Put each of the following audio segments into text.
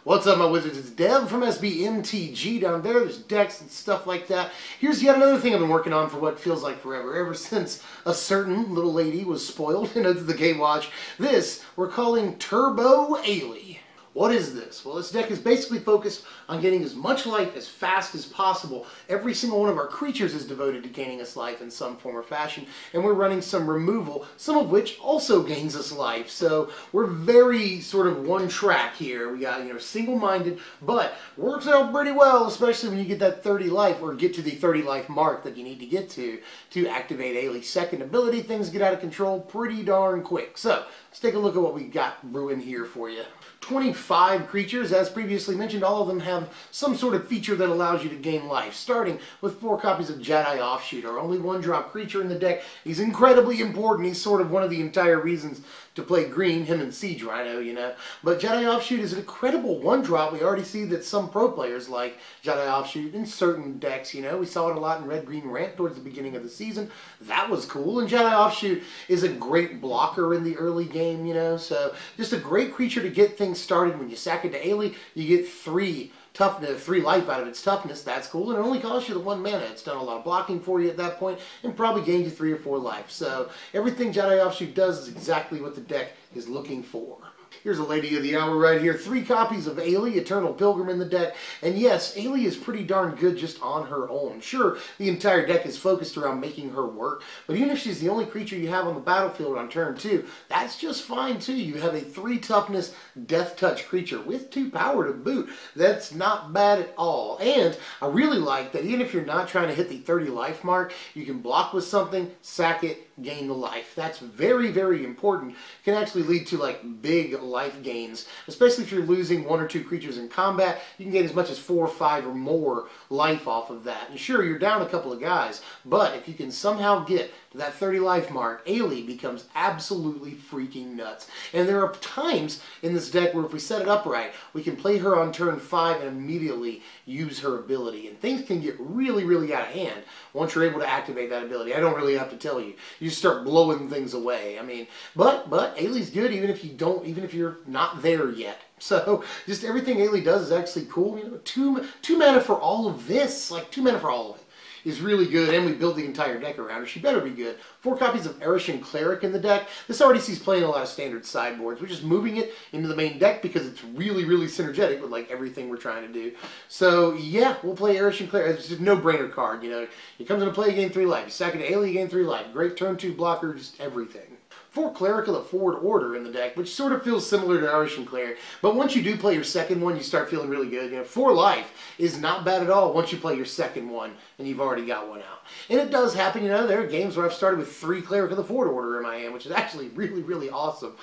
What's up, my wizards? It's Dev from SBMTG down there. There's decks and stuff like that. Here's yet another thing I've been working on for what feels like forever. Ever since a certain little lady was spoiled into the Gatewatch. This we're calling Turbo Ayli. What is this? Well, this deck is basically focused on getting as much life as fast as possible. Every single one of our creatures is devoted to gaining us life in some form or fashion, and we're running some removal, some of which also gains us life. So we're very sort of one track here. We got, single-minded, but works out pretty well, especially when you get that 30 life, or get to the 30 life mark that you need to get to activate Ayli's second ability. Things get out of control pretty darn quick. So let's take a look at what we got brewing here for you. 25 creatures, as previously mentioned. All of them have some sort of feature that allows you to gain life, starting with 4 copies of Jedi Offshoot, our only 1-drop creature in the deck. He's incredibly important. He's sort of one of the entire reasons to play green, him and Siege Rhino, But Jedi Offshoot is an incredible 1-drop. We already see that some pro players like Jedi Offshoot in certain decks, We saw it a lot in Red-Green Ramp towards the beginning of the season. That was cool. And Jedi Offshoot is a great blocker in the early game, So just a great creature to get things started. When you sack it to Ayli, you get 3 toughness, 3 life out of its toughness. That's cool, and it only costs you the 1 mana. It's done a lot of blocking for you at that point, and probably gained you 3 or 4 life. So everything Jedi Offshoot does is exactly what the deck is looking for. Here's a Lady of the Hour right here. 3 copies of Ayli, Eternal Pilgrim in the deck. And yes, Ayli is pretty darn good just on her own. Sure, the entire deck is focused around making her work, but even if she's the only creature you have on the battlefield on turn 2, that's just fine too. You have a 3 toughness Death Touch creature with 2 power to boot. That's not bad at all. And I really like that even if you're not trying to hit the 30 life mark, you can block with something, sack it, gain the life. That's very, very important. It can actually lead to like big life gains, especially if you're losing 1 or 2 creatures in combat. You can get as much as 4 or 5 or more life off of that. And sure, you're down a couple of guys, but if you can somehow get to that 30 life mark, Ayli becomes absolutely freaking nuts. And there are times in this deck where if we set it up right, we can play her on turn 5 and immediately use her ability. And things can get really, really out of hand once you're able to activate that ability. I don't really have to tell you. You start blowing things away. I mean, but Ayli's good even if you're not there yet. So just everything Ayli does is actually cool. 2 mana for all of this, like 2 mana for all of it, is really good, and we build the entire deck around her. She better be good. 4 copies of Aire Cleric in the deck. This already sees playing a lot of standard sideboards. We're just moving it into the main deck because it's really, really synergetic with like everything we're trying to do. So yeah, we'll play Aire Cleric. It's just a no-brainer card, It comes into play, gain 3 life. You sack it to Ayli, gain 3 life. Great turn 2 blocker, just everything. 4 Clerical of Forward Order in the deck, which sort of feels similar to Aire Cleric. But once you do play your second one, you start feeling really good. 4 life is not bad at all once you play your second one and you've already got one out. And it does happen, there are games where I've started with 3 Clerical of Forward Order in my hand, which is actually really, really awesome.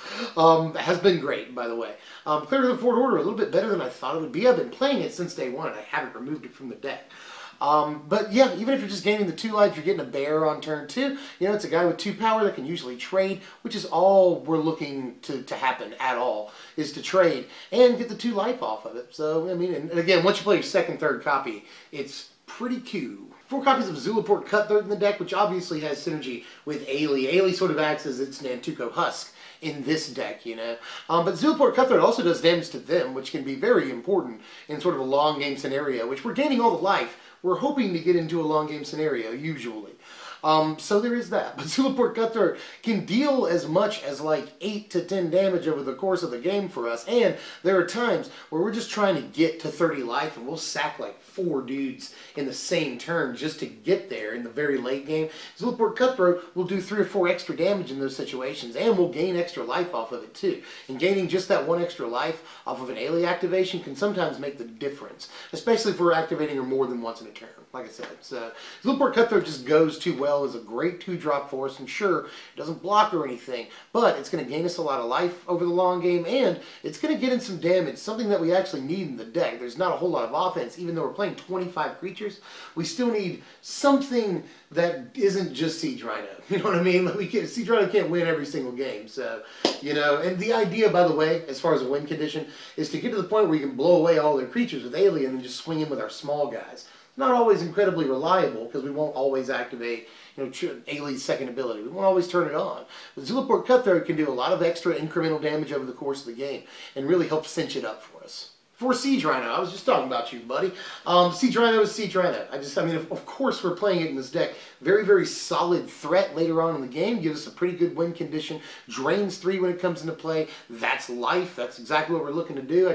Has been great, by the way. Clerical of Forward Order, a little bit better than I thought it would be. I've been playing it since day 1 and I haven't removed it from the deck. But yeah, even if you're just gaining the 2 life, you're getting a bear on turn 2. It's a guy with 2 power that can usually trade, which is all we're looking to happen at all, is to trade and get the 2 life off of it. So, and again, once you play your second, third copy, it's pretty cool. 4 copies of Zulaport Cutthroat in the deck, which obviously has synergy with Ayli. Ayli sort of acts as its Nantuko Husk in this deck, But Zulaport Cutthroat also does damage to them, which can be very important in sort of a long game scenario, which we're gaining all the life. We're hoping to get into a long game scenario, usually. So there is that. But Zulaport Cutthroat can deal as much as like 8 to 10 damage over the course of the game for us. And there are times where we're just trying to get to 30 life and we'll sack like 4 dudes in the same turn just to get there in the very late game. Zulaport Cutthroat will do 3 or 4 extra damage in those situations, and we'll gain extra life off of it too. And gaining just that 1 extra life off of an Ayli activation can sometimes make the difference, especially if we're activating her more than once in a turn, like I said. So Zulaport Cutthroat just goes too well as a great 2-drop for us, and sure, it doesn't block or anything, but it's going to gain us a lot of life over the long game, and it's going to get in some damage, something that we actually need in the deck. There's not a whole lot of offense, even though we're playing 25 creatures. We still need something that isn't just Siege Rhino. You know what I mean? Siege Rhino can't win every single game, so, and the idea, by the way, as far as a win condition, is to get to the point where we can blow away all their creatures with Ayli and then just swing in with our small guys. Not always incredibly reliable, because we won't always activate Ayli's second ability. We won't always turn it on. But Zulaport Cutthroat can do a lot of extra incremental damage over the course of the game and really help cinch it up for us. For Siege Rhino, I was just talking about you, buddy. Siege Rhino is Siege Rhino. I mean, of course we're playing it in this deck. Very, very solid threat later on in the game. Gives us a pretty good win condition. Drains 3 when it comes into play. That's life. That's exactly what we're looking to do.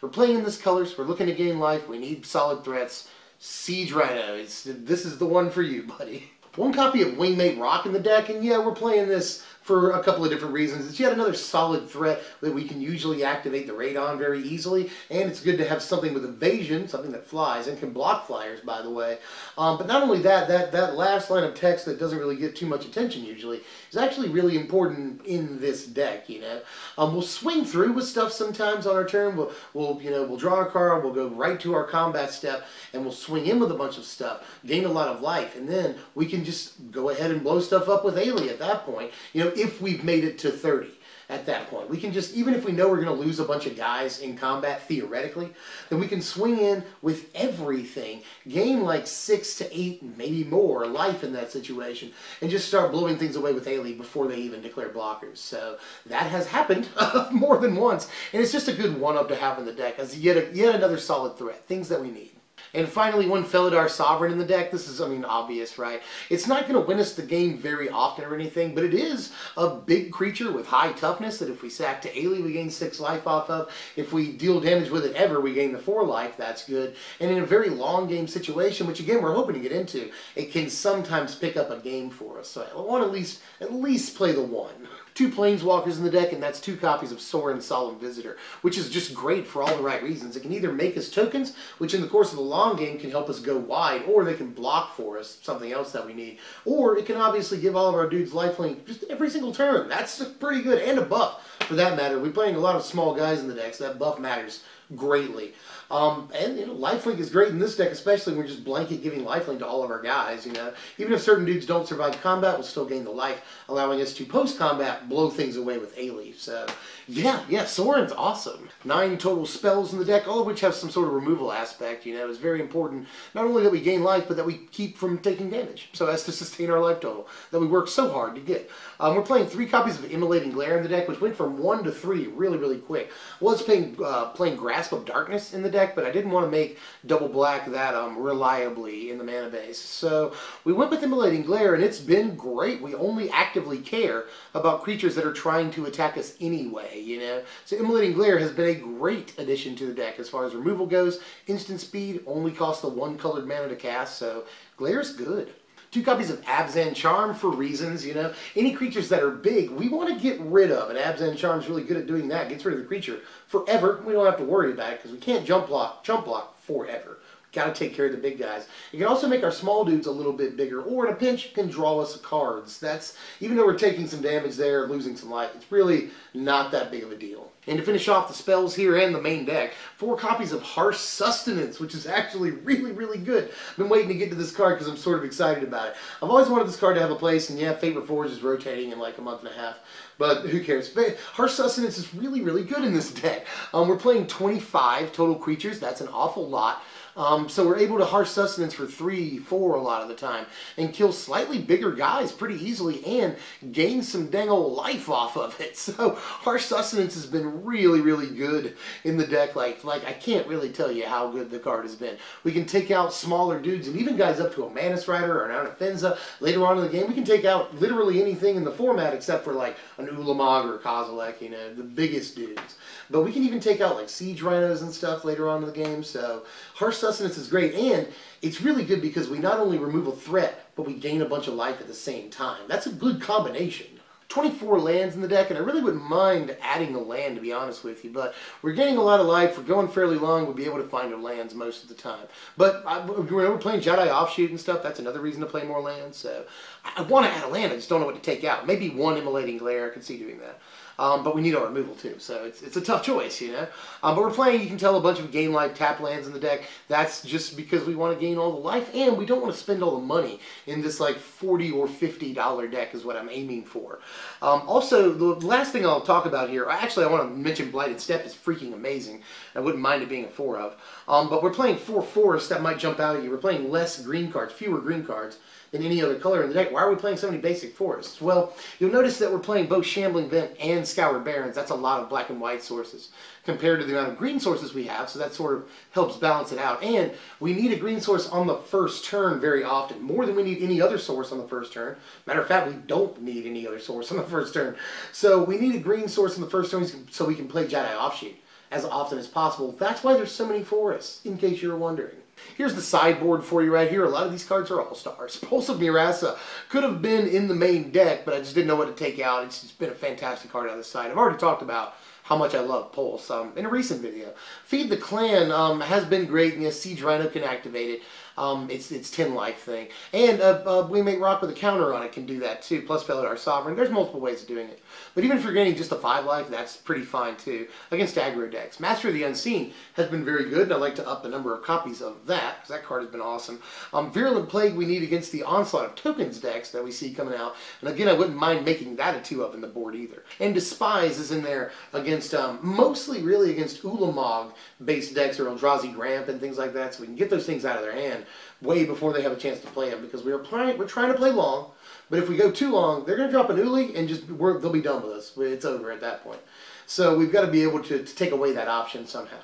We're playing in this colors. We're looking to gain life. We need solid threats. Siege Rhino, this is the one for you, buddy. One copy of Wingmate Rock in the deck, and yeah, we're playing this for a couple of different reasons. It's yet another solid threat that we can usually activate the raid on very easily, and it's good to have something with evasion, something that flies, and can block flyers, by the way. But not only that, that last line of text that doesn't really get too much attention usually is actually really important in this deck, you know. We'll swing through with stuff sometimes on our turn. We'll draw a card, we'll go right to our combat step, and we'll swing in with a bunch of stuff, gain a lot of life, and then we can just go ahead and blow stuff up with Ayli at that point, you know, if we've made it to 30 at that point. We can just, even if we know we're going to lose a bunch of guys in combat, theoretically, then we can swing in with everything, gain like 6 to 8, maybe more life in that situation, and just start blowing things away with Ayli before they even declare blockers. So that has happened more than once, and it's just a good one-up to have in the deck as yet another solid threat, things that we need. And finally, one Felidar Sovereign in the deck. This is, I mean, obvious, right? It's not going to win us the game very often or anything, but it is a big creature with high toughness that if we sack to Ayli, we gain 6 life off of. If we deal damage with it ever, we gain the 4 life. That's good. And in a very long game situation, which again, we're hoping to get into, it can sometimes pick up a game for us. So I want to at least play the 1. 2 Planeswalkers in the deck, and that's 2 copies of Sorin Solemn Visitor, which is just great for all the right reasons. It can either make us tokens, which in the course of the long game can help us go wide, or they can block for us, something else that we need. Or it can obviously give all of our dudes lifelink just every single turn. That's pretty good, and a buff for that matter. We're playing a lot of small guys in the deck, so that buff matters greatly. And you know, lifelink is great in this deck, especially when we're just blanket giving lifelink to all of our guys. You know, even if certain dudes don't survive combat, we'll still gain the life, allowing us to post-combat blow things away with Ayli. So yeah, Sorin's awesome. 9 total spells in the deck, all of which have some sort of removal aspect. You know, it's very important not only that we gain life, but that we keep from taking damage, so as to sustain our life total that we work so hard to get. We're playing 3 copies of Immolating Glare in the deck, which went from 1 to 3 really quick. I was playing Grasp of Darkness in the deck, but I didn't want to make double black that reliably in the mana base. So we went with Immolating Glare, and it's been great. We only actively care about creatures that are trying to attack us anyway, you know. So Immolating Glare has been a great addition to the deck as far as removal goes. Instant speed, only costs the 1 colored mana to cast, so Glare's good. 2 copies of Abzan Charm for reasons, you know. Any creatures that are big, we want to get rid of, and Abzan Charm's really good at doing that. Gets rid of the creature forever. We don't have to worry about it because we can't jump block forever. Got to take care of the big guys. You can also make our small dudes a little bit bigger, or in a pinch, can draw us cards. That's, even though we're taking some damage there, losing some life, it's really not that big of a deal. And to finish off the spells here and the main deck, 4 copies of Harsh Sustenance, which is actually really good. I've been waiting to get to this card because I'm sort of excited about it. I've always wanted this card to have a place, and yeah, Fate Reforged is rotating in like a month and a half. But who cares? Harsh Sustenance is really good in this deck. We're playing 25 total creatures. That's an awful lot. So we're able to Harsh Sustenance for 3, 4 a lot of the time, and kill slightly bigger guys pretty easily, and gain some dang old life off of it. So Harsh Sustenance has been really good in the deck. Like I can't really tell you how good the card has been. We can take out smaller dudes, and even guys up to a Manus Rider or an Anafenza later on in the game. We can take out literally anything in the format except for like an Ulamog or a Kozilek, you know, the biggest dudes. But we can even take out like Siege Rhinos and stuff later on in the game. So Harsh Sustenance is great, and it's really good because we not only remove a threat, but we gain a bunch of life at the same time. That's a good combination. 24 lands in the deck, and I really wouldn't mind adding a land, to be honest with you, but we're gaining a lot of life. We're going fairly long. We'll be able to find our lands most of the time. But when we're playing Jedi Offshoot and stuff, that's another reason to play more lands. So I want to add a land. I just don't know what to take out. Maybe 1 Immolating Glare. I could see doing that. But we need our removal too, so it's a tough choice, you know. But we're playing, you can tell, a bunch of gain life tap lands in the deck. That's just because we want to gain all the life, and we don't want to spend all the money in this like $40 or $50 deck is what I'm aiming for. Also, the last thing I'll talk about here, actually I want to mention Blighted Steppe is freaking amazing. I wouldn't mind it being a 4 of. But we're playing 4 forests that might jump out at you. We're playing less green cards, fewer green cards. in any other color in the deck. Why are we playing so many basic forests? Well, you'll notice that we're playing both Shambling Vent and Scoured Barrens. That's a lot of black and white sources compared to the amount of green sources we have, so that sort of helps balance it out. And we need a green source on the first turn very often, more than we need any other source on the first turn. Matter of fact, we don't need any other source on the first turn. So we need a green source on the first turn so we can play Jedi Offshoot as often as possible. That's why there's so many forests, in case you're wondering. Here's the sideboard for you right here. A lot of these cards are all-stars. Pulse of Murasa could have been in the main deck, but I just didn't know what to take out. It's just been a fantastic card on the side. I've already talked about how much I love Pulse in a recent video. Feed the Clan has been great, and yes, Siege Rhino can activate it. It's 10 life thing. And We Make Rock with a counter on it can do that too, plus Felidar Sovereign. There's multiple ways of doing it. But even if you're getting just a 5 life, that's pretty fine too, against aggro decks. Master of the Unseen has been very good, and I'd like to up the number of copies of that, because that card has been awesome. Virulent Plague we need against the onslaught of tokens decks that we see coming out. And again, I wouldn't mind making that a 2-of in the board either. And Despise is in there against, mostly really against Ulamog-based decks or Eldrazi Gramp and things like that, so we can get those things out of their hand way before they have a chance to play them, because we're trying to play long, but if we go too long, they're going to drop an Uli and they'll be done with us. It's over at that point. So we've got to be able to take away that option somehow.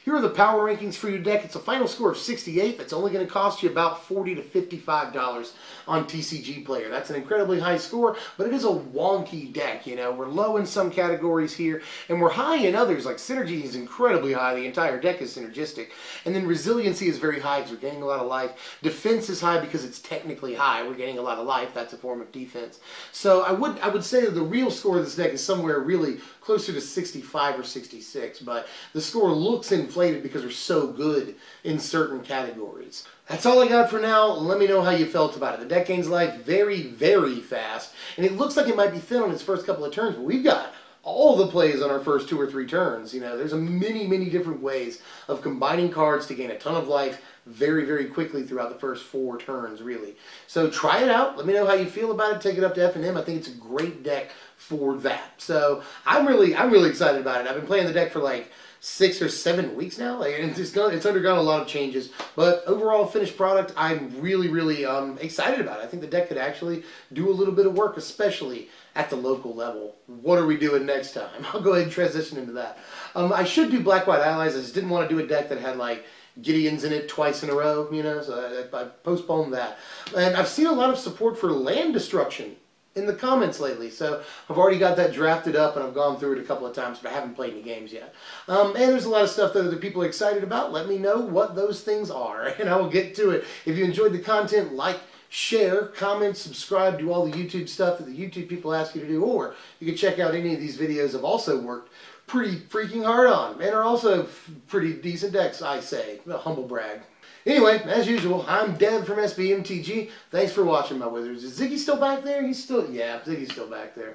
Here are the power rankings for your deck. It's a final score of 68. That's only going to cost you about $40 to $55 on TCG Player. That's an incredibly high score, but it is a wonky deck. You know, we're low in some categories here, and we're high in others. Like Synergy is incredibly high. The entire deck is synergistic. And then Resiliency is very high because we're gaining a lot of life. Defense is high because it's technically high. We're gaining a lot of life. That's a form of defense. So I would say that the real score of this deck is somewhere really closer to 65 or 66, but the score looks inflated because we're so good in certain categories. That's all I got for now. Let me know how you felt about it. The deck gains life very, very fast, and it looks like it might be thin on its first couple of turns, but we've got all the plays on our first 2 or 3 turns. You know, there's many different ways of combining cards to gain a ton of life very, very quickly throughout the first 4 turns, really. So try it out. Let me know how you feel about it. Take it up to F&M. I think it's a great deck for that. So I'm really excited about it. I've been playing the deck for like 6 or 7 weeks now, and it's undergone a lot of changes. But overall finished product, I'm really excited about it. I think the deck could actually do a little bit of work, especially at the local level. What are we doing next time? I'll go ahead and transition into that. I should do Black-White Allies. I just didn't want to do a deck that had like Gideon's in it twice in a row, you know, so I postponed that. And I've seen a lot of support for land destruction in the comments lately, so I've already got that drafted up and I've gone through it a couple of times, but I haven't played any games yet. And there's a lot of stuff that other people are excited about. Let me know what those things are, and I will get to it. If you enjoyed the content, like, share, comment, subscribe, do all the YouTube stuff that the YouTube people ask you to do, or you can check out any of these videos I've also worked pretty freaking hard on, and are also pretty decent decks, I say. A humble brag. Anyway, as usual, I'm Deb from SBMTG. Thanks for watching, my wizards. Is Ziggy still back there? Yeah, Ziggy's still back there.